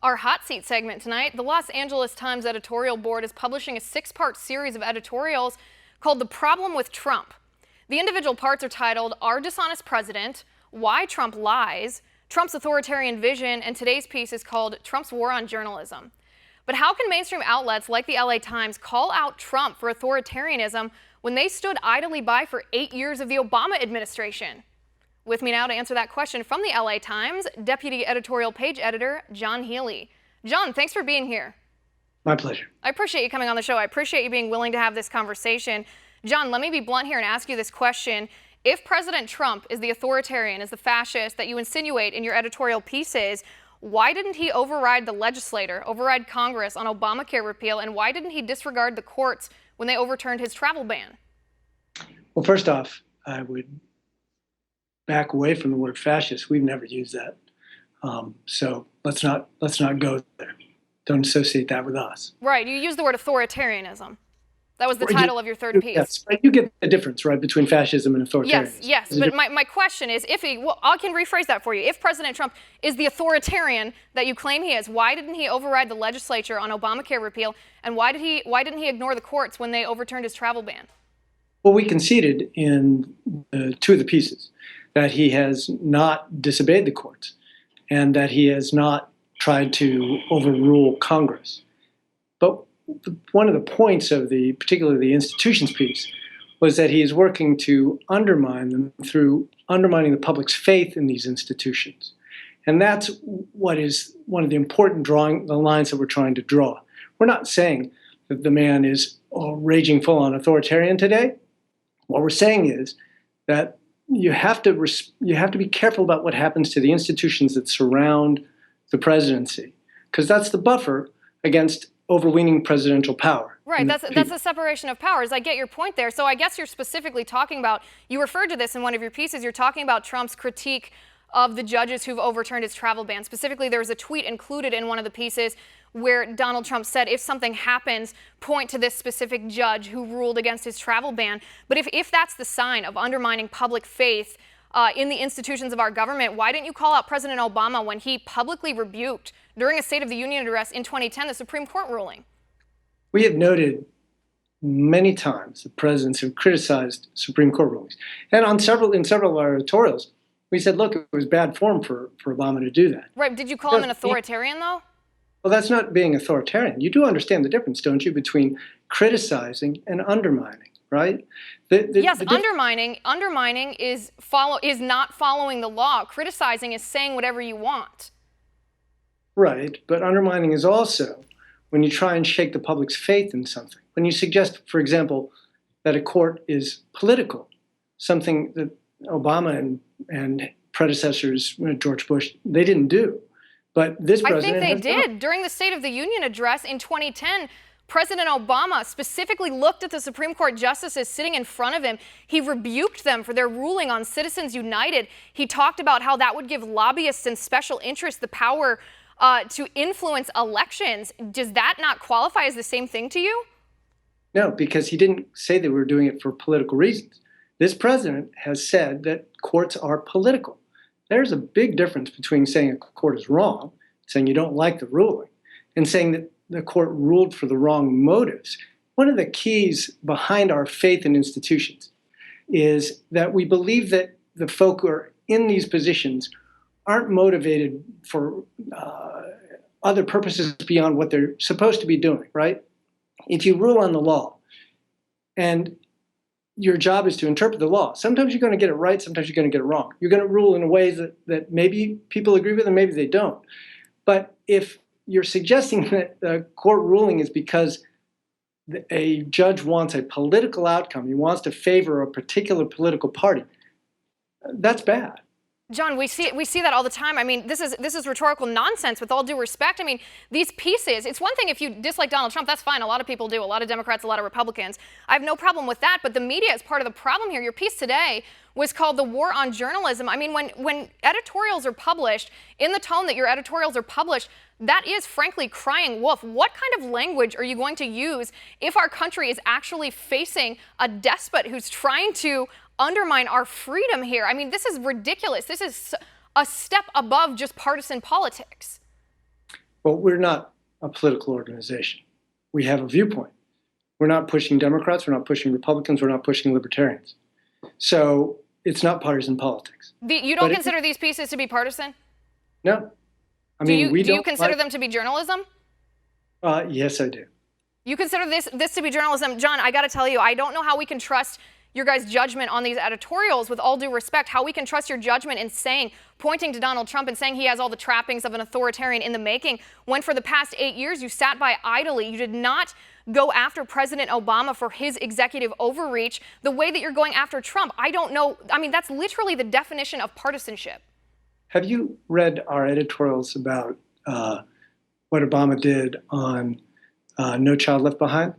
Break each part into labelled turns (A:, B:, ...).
A: Our hot seat segment tonight, the Los Angeles Times editorial board is publishing a 6-part series of editorials called The Problem with Trump. The individual parts are titled Our Dishonest President, Why Trump Lies, Trump's Authoritarian Vision, and today's piece is called Trump's War on Journalism. But how can mainstream outlets like the LA Times call out Trump for authoritarianism when they stood idly by for 8 years of the Obama administration? With me now to answer that question from the LA Times, Deputy Editorial Page Editor John Healy. John, thanks for being here.
B: My pleasure.
A: I appreciate you coming on the show. I appreciate you being willing to have this conversation. John, let me be blunt here and ask you this question. If President Trump is the authoritarian, is the fascist that you insinuate in your editorial pieces, why didn't he override the legislature, override Congress on Obamacare repeal, and why didn't he disregard the courts when they overturned his travel ban?
B: Well, first off, I would back away from the word fascist. We've never used that. So let's not go there. Don't associate that with us.
A: Right. You used the word authoritarianism. That was the title of your third piece.
B: Yes, but you get the difference, right, between fascism and authoritarianism.
A: Yes. But my question is, I can rephrase that for you. If President Trump is the authoritarian that you claim he is, why didn't he override the legislature on Obamacare repeal, and why didn't he ignore the courts when they overturned his travel ban?
B: Well, we conceded in two of the pieces that he has not disobeyed the courts and that he has not tried to overrule Congress. But one of the points of particularly the institutions piece was that he is working to undermine them through undermining the public's faith in these institutions. And that's what is one of the important the lines that we're trying to draw. We're not saying that the man is raging full on authoritarian today. What we're saying is that you have to be careful about what happens to the institutions that surround the presidency, because that's the buffer against overweening presidential power.
A: Right, that's the separation of powers. I get your point there. So I guess you're specifically talking about, you referred to this in one of your pieces, you're talking about Trump's critique of the judges who've overturned his travel ban. Specifically, there was a tweet included in one of the pieces where Donald Trump said, if something happens, point to this specific judge who ruled against his travel ban. But if that's the sign of undermining public faith in the institutions of our government, why didn't you call out President Obama when he publicly rebuked, during a State of the Union address in 2010, the Supreme Court ruling?
B: We have noted many times that presidents have criticized Supreme Court rulings. And in several of our editorials, we said, look, it was bad form for Obama to do that.
A: Right. Did you call him an authoritarian, though?
B: Well, that's not being authoritarian. You do understand the difference, don't you, between criticizing and undermining, right?
A: Yes, undermining is not following the law. Criticizing is saying whatever you want.
B: Right, but undermining is also when you try and shake the public's faith in something. When you suggest, for example, that a court is political, something that Obama and predecessors, George Bush, they didn't do. But this president
A: I think they did. During the State of the Union address in 2010, President Obama specifically looked at the Supreme Court justices sitting in front of him. He rebuked them for their ruling on Citizens United. He talked about how that would give lobbyists and special interests the power to influence elections. Does that not qualify as the same thing to you?
B: No, because he didn't say they were doing it for political reasons. This president has said that courts are political. There's a big difference between saying a court is wrong, saying you don't like the ruling, and saying that the court ruled for the wrong motives. One of the keys behind our faith in institutions is that we believe that the folk who are in these positions aren't motivated for other purposes beyond what they're supposed to be doing, right? If you rule on the law and your job is to interpret the law, sometimes you're going to get it right, sometimes you're going to get it wrong. You're going to rule in ways that maybe people agree with and maybe they don't. But if you're suggesting that the court ruling is because a judge wants a political outcome, he wants to favor a particular political party, that's bad.
A: John, we see that all the time. I mean, this is rhetorical nonsense, with all due respect. I mean, these pieces, it's one thing if you dislike Donald Trump, that's fine. A lot of people do, a lot of Democrats, a lot of Republicans. I have no problem with that, but the media is part of the problem here. Your piece today was called The War on Journalism. I mean, when editorials are published in the tone that your editorials are published, that is frankly crying wolf. What kind of language are you going to use if our country is actually facing a despot who's trying to undermine our freedom here? I mean, this is ridiculous. This is a step above just partisan politics.
B: Well, we're not a political organization. We have a viewpoint. We're not pushing Democrats, we're not pushing Republicans, we're not pushing libertarians. So it's not partisan politics.
A: You don't consider these pieces to be partisan?
B: No. I mean,
A: do you consider them to be journalism?
B: Yes, I do.
A: You consider this to be journalism? John, I got to tell you, I don't know how we can trust your guys' judgment on these editorials, with all due respect, how we can trust your judgment in pointing to Donald Trump and saying he has all the trappings of an authoritarian in the making, when for the past 8 years you sat by idly. You did not go after President Obama for his executive overreach the way that you're going after Trump. I don't know. I mean, that's literally the definition of partisanship.
B: Have you read our editorials about what Obama did on No Child Left Behind?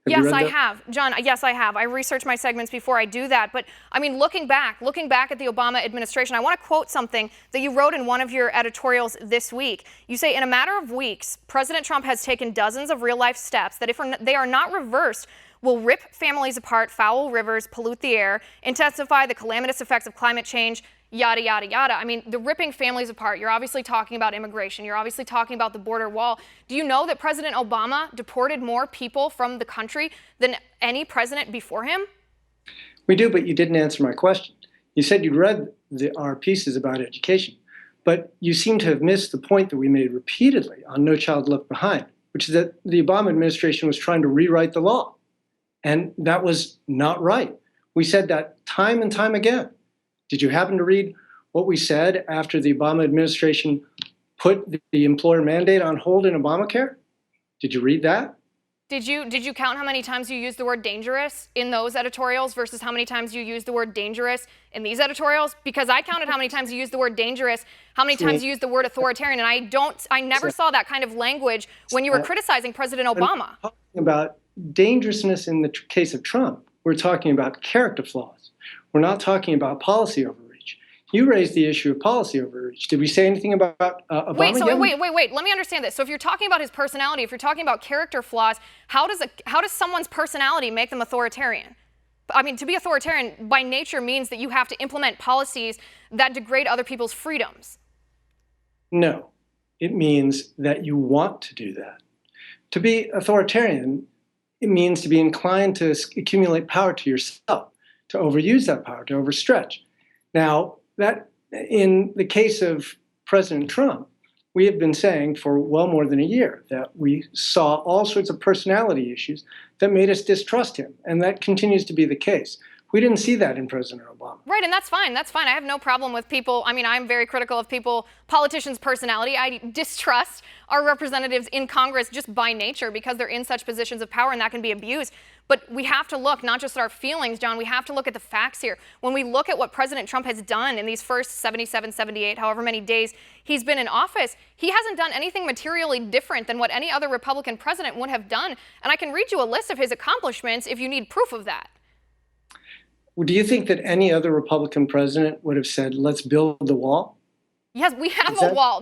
A: Yes, I have. John, yes, I have. I research my segments before I do that. But I mean, looking back at the Obama administration, I want to quote something that you wrote in one of your editorials this week. You say, in a matter of weeks, President Trump has taken dozens of real-life steps that, if they are not reversed, will rip families apart, foul rivers, pollute the air, intensify the calamitous effects of climate change, yada, yada, yada. I mean, the ripping families apart, you're obviously talking about immigration. You're obviously talking about the border wall. Do you know that President Obama deported more people from the country than any president before him?
B: We do, but you didn't answer my question. You said you'd read our pieces about education, but you seem to have missed the point that we made repeatedly on No Child Left Behind, which is that the Obama administration was trying to rewrite the law. And that was not right. We said that time and time again. Did you happen to read what we said after the Obama administration put the employer mandate on hold in Obamacare? Did you read that?
A: Did you count how many times you used the word dangerous in those editorials versus how many times you used the word dangerous in these editorials? Because I counted how many times you used the word dangerous, how many times you used the word authoritarian, and I never saw that kind of language when you were criticizing President Obama.
B: I'm talking about dangerousness in the case of Trump. We're talking about character flaws. We're not talking about policy overreach. You raised the issue of policy overreach. Did we say anything about Obama?
A: Wait. Let me understand this. So if you're talking about his personality, if you're talking about character flaws, how does someone's personality make them authoritarian? I mean, to be authoritarian by nature means that you have to implement policies that degrade other people's freedoms.
B: No, it means that you want to do that. To be authoritarian, it means to be inclined to accumulate power to yourself, to overuse that power, to overstretch. Now, that in the case of President Trump, we have been saying for well more than a year that we saw all sorts of personality issues that made us distrust him, and that continues to be the case. We didn't see that in President Obama.
A: Right, and that's fine. That's fine. I have no problem with people. I mean, I'm very critical of politicians' personality. I distrust our representatives in Congress just by nature because they're in such positions of power and that can be abused. But we have to look not just at our feelings, John, we have to look at the facts here. When we look at what President Trump has done in these first 77, 78, however many days he's been in office, he hasn't done anything materially different than what any other Republican president would have done. And I can read you a list of his accomplishments if you need proof of that.
B: Do you think that any other Republican president would have said, let's build the wall?
A: Yes, we have a wall.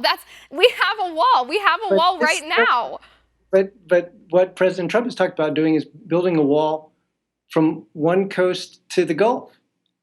A: We have a wall. We have a wall right now.
B: But what President Trump has talked about doing is building a wall from one coast to the Gulf.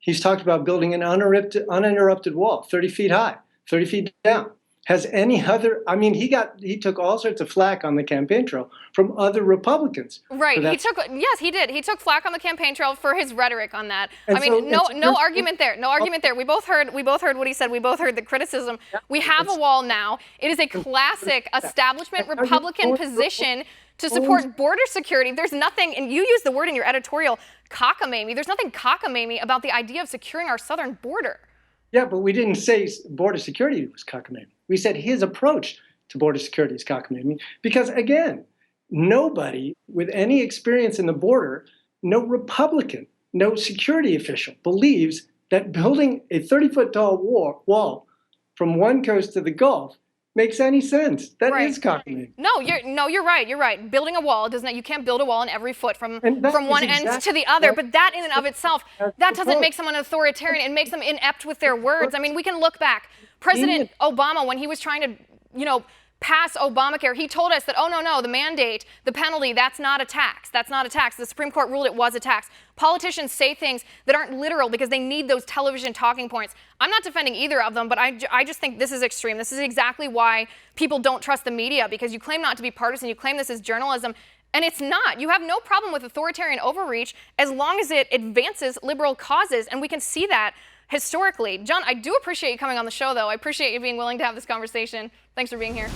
B: He's talked about building an uninterrupted wall, 30 feet high, 30 feet down. Has any other, I mean, he took all sorts of flack on the campaign trail from other Republicans.
A: Right. Yes, he did. He took flack on the campaign trail for his rhetoric on that.
B: And
A: I mean, no argument there. No argument there. We both heard what he said. We both heard the criticism. We have a wall now. It is a classic establishment Republican position to support border security. There's nothing, and you use the word in your editorial, cockamamie. There's nothing cockamamie about the idea of securing our southern border.
B: Yeah, but we didn't say border security was cockamamie. We said his approach to border security is cockamamie because, again, nobody with any experience in the border, no Republican, no security official believes that building a 30-foot tall wall from one coast to the Gulf makes any sense. That is cockamamie.
A: No, you're right. You're right. Building a wall does not. You can't build a wall in every foot from one end to the other. But that in and of itself, that doesn't make someone authoritarian. It makes them inept with their words. I mean, we can look back. President Obama, when he was trying to, pass Obamacare. He told us that, oh, no, the mandate, the penalty, that's not a tax. That's not a tax. The Supreme Court ruled it was a tax. Politicians say things that aren't literal because they need those television talking points. I'm not defending either of them, but I just think this is extreme. This is exactly why people don't trust the media, because you claim not to be partisan. You claim this is journalism, and it's not. You have no problem with authoritarian overreach as long as it advances liberal causes, and we can see that historically. John, I do appreciate you coming on the show, though. I appreciate you being willing to have this conversation. Thanks for being here.